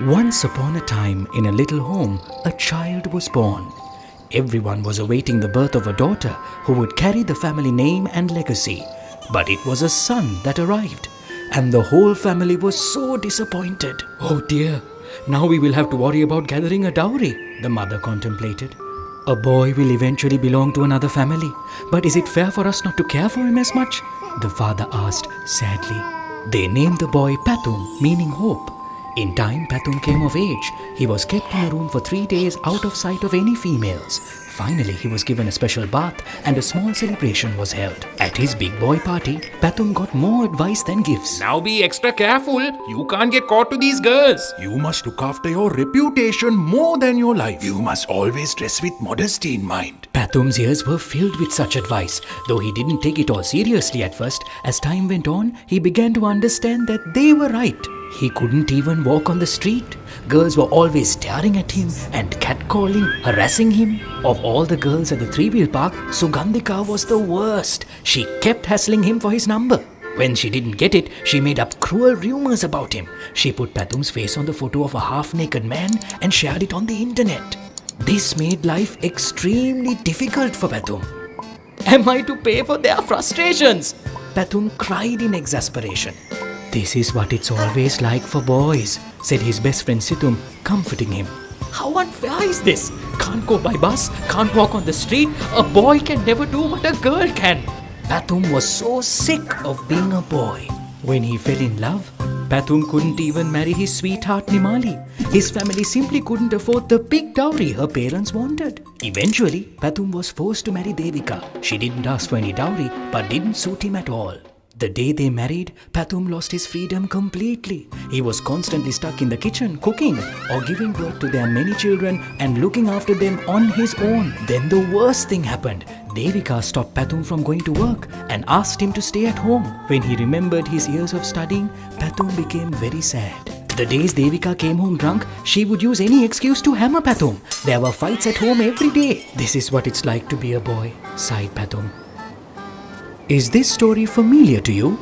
Once upon a time, in a little home, a child was born. Everyone was awaiting the birth of a daughter who would carry the family name and legacy. But it was a son that arrived, and the whole family was so disappointed. Oh dear, now we will have to worry about gathering a dowry, the mother contemplated. A boy will eventually belong to another family, but is it fair for us not to care for him as much? The father asked sadly. They named the boy Pathum, meaning hope. In time, Pathum came of age. He was kept in a room for 3 days out of sight of any females. Finally, he was given a special bath and a small celebration was held. At his big boy party, Pathum got more advice than gifts. Now be extra careful. You can't get caught to these girls. You must look after your reputation more than your life. You must always dress with modesty in mind. Pathum's ears were filled with such advice. Though he didn't take it all seriously at first, as time went on, he began to understand that they were right. He couldn't even walk on the street. Girls were always staring at him and catcalling, harassing him. Of all the girls at the three-wheel park, Sugandhika was the worst. She kept hassling him for his number. When she didn't get it, she made up cruel rumors about him. She put Pathum's face on the photo of a half-naked man and shared it on the internet. This made life extremely difficult for Pathum. Am I to pay for their frustrations? Pathum cried in exasperation. This is what it's always like for boys, said his best friend Situm, comforting him. How unfair is this? Can't go by bus, can't walk on the street. A boy can never do what a girl can. Pathum was so sick of being a boy. When he fell in love, Pathum couldn't even marry his sweetheart Nimali. His family simply couldn't afford the big dowry her parents wanted. Eventually, Pathum was forced to marry Devika. She didn't ask for any dowry, but didn't suit him at all. The day they married, Pathum lost his freedom completely. He was constantly stuck in the kitchen, cooking or giving birth to their many children and looking after them on his own. Then the worst thing happened. Devika stopped Pathum from going to work and asked him to stay at home. When he remembered his years of studying, Pathum became very sad. The days Devika came home drunk, she would use any excuse to hammer Pathum. There were fights at home every day. This is what it's like to be a boy, sighed Pathum. Is this story familiar to you?